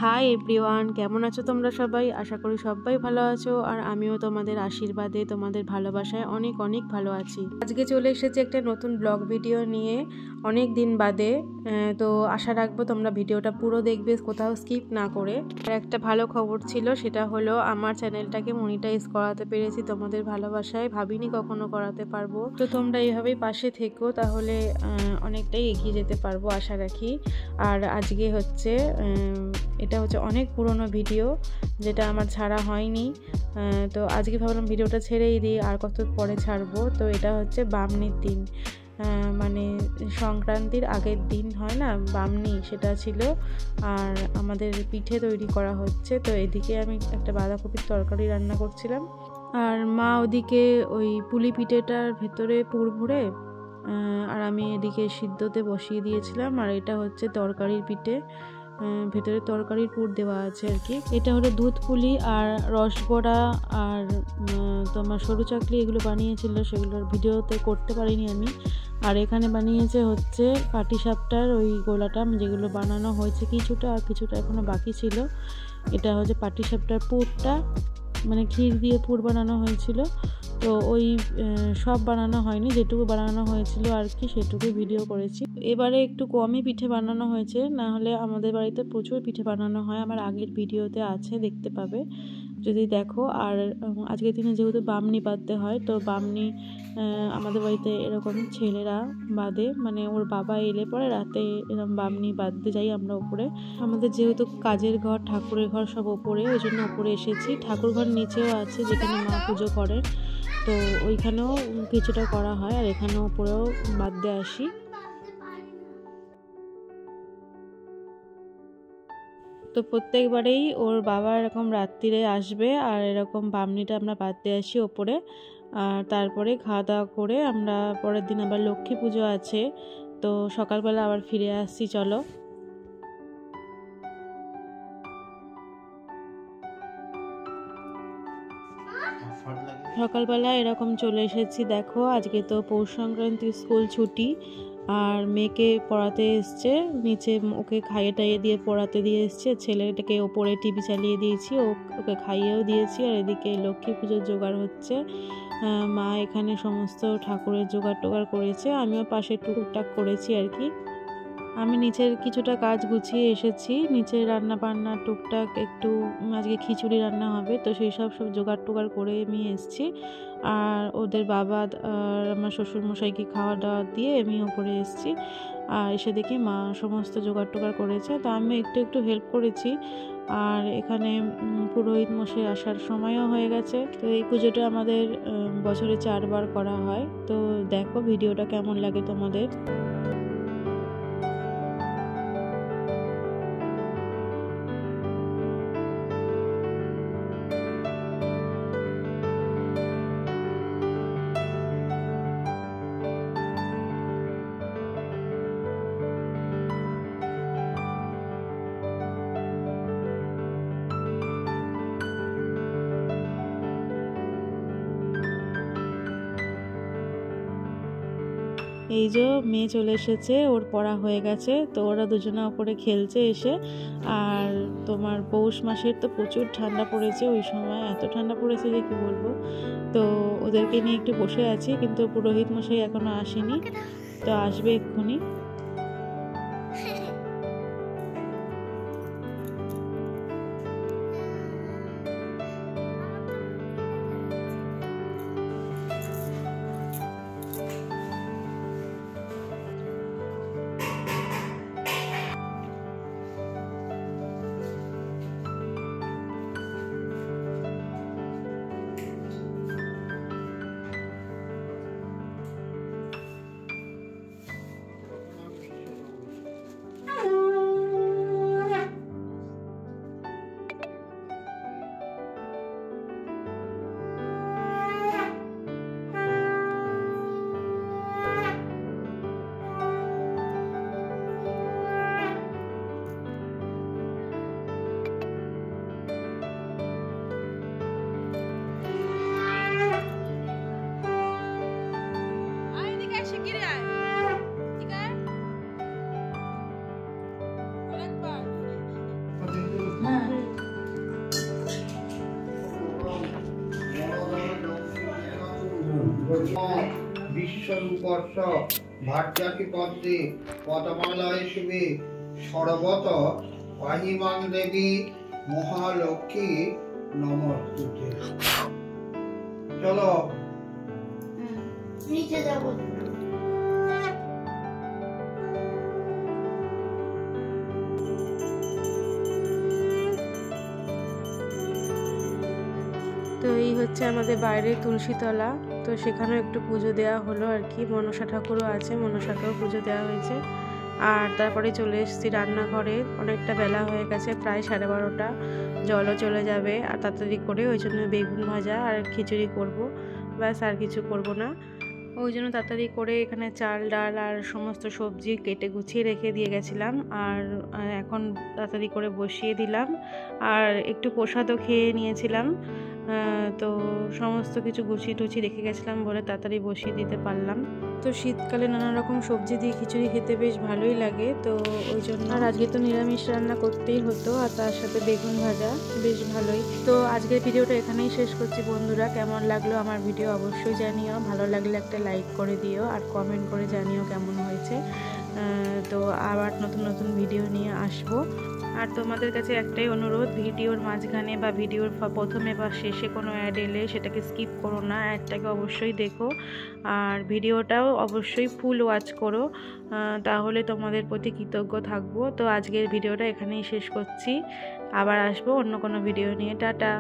Hi everyone, কেমন আছো তোমরা সবাই? আশা করি সবাই ভালো আছো আর আমিও তোমাদের আশীর্বাদে তোমাদের ভালোবাসায় অনেক অনেক ভালো আছি। আজকে চলে এসেছি একটা নতুন ব্লগ ভিডিও নিয়ে অনেক দিন বাদে। তো আশা রাখবো তোমরা ভিডিওটা পুরো দেখবে, কোথাও স্কিপ না করে। আর একটা ভালো খবর ছিল, সেটা হলো আমার চ্যানেলটাকে মনিটাইজ করাতে পেরেছি তোমাদের ভালোবাসায়। ভাবিনি কখনো করাতে পারবো। তো তোমরা এইভাবেই পাশে থেকো, তাহলে অনেকটাই এগিয়ে যেতে পারবো আশা রাখি। আর আজকে হচ্ছে এটা হচ্ছে অনেক পুরনো ভিডিও, যেটা আমার ছাড়া হয়নি। তো আজকে ভাবলাম ভিডিওটা ছেড়েই দিই, আর কত পরে ছাড়বো। তো এটা হচ্ছে বামনির দিন, মানে সংক্রান্তির আগের দিন হয় না বামনি, সেটা ছিল। আর আমাদের পিঠে তৈরি করা হচ্ছে। তো এদিকে আমি একটা বাঁধাকপির তরকারি রান্না করছিলাম, আর মা ওদিকে ওই পুলি পিঠেটার ভেতরে পুর ভরে, আর আমি এদিকে সিদ্ধতে বসিয়ে দিয়েছিলাম। আর এটা হচ্ছে তরকারির পিঠে, ভেতরে তরকারির পুর দেওয়া আছে আর কি। এটা হলো দুধ পুলি আর রসবড়া আর তোমার সরু চাকলি, এগুলো বানিয়েছিল, সেগুলোর ভিডিওতে করতে পারিনি আমি। আর এখানে বানিয়েছে হচ্ছে পাটিসাপটার ওই গোলাটা, যেগুলো বানানো হয়েছে কিছুটা, আর কিছুটা এখনো বাকি ছিল। এটা হচ্ছে পাটিসাপটার পুরটা, মানে ক্ষীর দিয়ে পুর বানানো হয়েছিল। তো ওই সব বানানো হয়নি, যেটুকু বানানো হয়েছিল আর কি সেটুকুই ভিডিও করেছি। এবারে একটু কমই পিঠে বানানো হয়েছে, না হলে আমাদের বাড়িতে প্রচুর পিঠে বানানো হয়। আমার আগের ভিডিওতে আছে, দেখতে পাবে যদি দেখো। আর আজকের দিনে যেহেতু বামনি বাঁধতে হয়, তো বামনি আমাদের বাড়িতে এরকম ছেলেরা বাঁধে, মানে ওর বাবা এলে পরে রাতে এরকম বামনি বাঁধতে যাই আমরা ওপরে। আমাদের যেহেতু কাজের ঘর ঠাকুরের ঘর সব ওপরে, ওই জন্য ওপরে এসেছি। ঠাকুর ঘর নিচেও আছে, যেখানে মা পুজো করে, তো ওইখানেও কিছুটা করা হয়, আর এখানেও ওপরেও বাঁধতে আসি। তো প্রত্যেকবারেই ওর বাবা এরকম রাত্রিরে আসবে, আর এরকম বামনিটা আমরা বাঁধতে আসি ওপরে। আর তারপরে খাওয়া দাওয়া করে আমরা পরের দিন আবার লক্ষ্মী পুজো আছে, তো সকালবেলা আবার ফিরে আসছি। চলো, সকালবেলা এরকম চলে এসেছি। দেখো আজকে তো পৌষ সংক্রান্তির স্কুল ছুটি, আর মেয়েকে পড়াতে এসছে নিচে, ওকে খাইয়ে টাইয়ে দিয়ে পড়াতে দিয়ে এসছে। ছেলেটাকে ওপরে টিভি চালিয়ে দিয়েছি, ওকে খাইয়েও দিয়েছি। আর এদিকে লক্ষ্মী পুজোর জোগাড় হচ্ছে। মা এখানে সমস্ত ঠাকুরের জোগাড় টোগাড় করেছে, আমিও পাশে টুকটাক করেছি আর কি। আমি নিচের কিছুটা কাজ গুছিয়ে এসেছি, নিচের রান্না বান্না টুকটাক একটু, আজকে খিচুড়ি রান্না হবে, তো সেই সব জোগাড় টোগাড় করে আমি এসেছি। আর ওদের বাবা আর আমার শ্বশুরমশাইকে খাওয়া দাওয়া দিয়ে আমি ওপরে এসেছি। আর এসে দেখি মা সমস্ত জোগাড় টোগাড় করেছে, তো আমি একটু একটু হেল্প করেছি। আর এখানে পুরোহিত মশাই আসার সময়ও হয়ে গেছে। তো এই পুজোটা আমাদের বছরে 4 বার করা হয়। তো দেখো ভিডিওটা কেমন লাগে তোমাদের। এই যে মেয়ে চলে এসেছে, ওর পড়া হয়ে গেছে, তো ওরা দুজনে ওপরে খেলছে এসে। আর তোমার পৌষ মাসের তো প্রচুর ঠান্ডা পড়েছে, ওই সময় এত ঠান্ডা পড়েছে যে কি বলবো। তো ওদেরকে নিয়ে একটু বসে আছি, কিন্তু পুরোহিত মশাই এখনো আসেনি, তো আসবে এক্ষুনি। বিশ্বরূপর্ষ ভার্যাতি পদ্মে পদমালয় শুভে সর্বত পাহিমাং দেবী মহালক্ষ্মী নমস্তুতে। চলো নিচে যাবো। তো এই হচ্ছে আমাদের বাইরের তুলসীতলা। তো সেখানেও একটু পুজো দেওয়া হলো আর কি, মনসা ঠাকুরও আছে, মনসাকেও পুজো দেওয়া হয়েছে। আর তারপরে চলে এসেছি রান্নাঘরে, অনেকটা বেলা হয়ে গেছে, প্রায় 12:30। জলও চলে যাবে আর তাড়াতাড়ি করে ওই জন্য বেগুন ভাজা আর খিচুড়ি করব, ব্যাস আর কিছু করব না। ওই জন্য তাড়াতাড়ি করে এখানে চাল ডাল আর সমস্ত সবজি কেটে গুছিয়ে রেখে দিয়ে গেছিলাম। আর এখন তাড়াতাড়ি করে বসিয়ে দিলাম। আর একটু প্রসাদও খেয়ে নিয়েছিলাম। তো সমস্ত কিছু গুছিয়ে টুছিয়ে রেখে গেছিলাম বলে তাড়াতাড়ি বসিয়ে দিতে পারলাম। তো শীতকালে নানা রকম সবজি দিয়ে খিচুড়ি খেতে বেশ ভালোই লাগে, তো ওই জন্য। আর আজকে তো নিরামিষ রান্না করতেই হতো, আর তার সাথে বেগুন ভাজা, বেশ ভালোই। তো আজকের ভিডিওটা এখানেই শেষ করছি বন্ধুরা। কেমন লাগলো আমার ভিডিও অবশ্যই জানিও, ভালো লাগলে একটা লাইক করে দিও আর কমেন্ট করে জানিও কেমন হয়েছে। তো আবার নতুন নতুন ভিডিও নিয়ে আসবো। আর তোমাদের কাছে একটাই অনুরোধ, ভিডিওর মাঝখানে বা ভিডিওর প্রথমে বা শেষে কোনো অ্যাড এলে সেটাকে স্কিপ করো না, অ্যাডটাকে অবশ্যই দেখো। আর ভিডিওটাও অবশ্যই ফুল ওয়াচ করো, তাহলে তোমাদের প্রতি কৃতজ্ঞ থাকবো। তো আজকের ভিডিওটা এখানেই শেষ করছি, আবার আসবো অন্য কোনো ভিডিও নিয়ে। টাটা।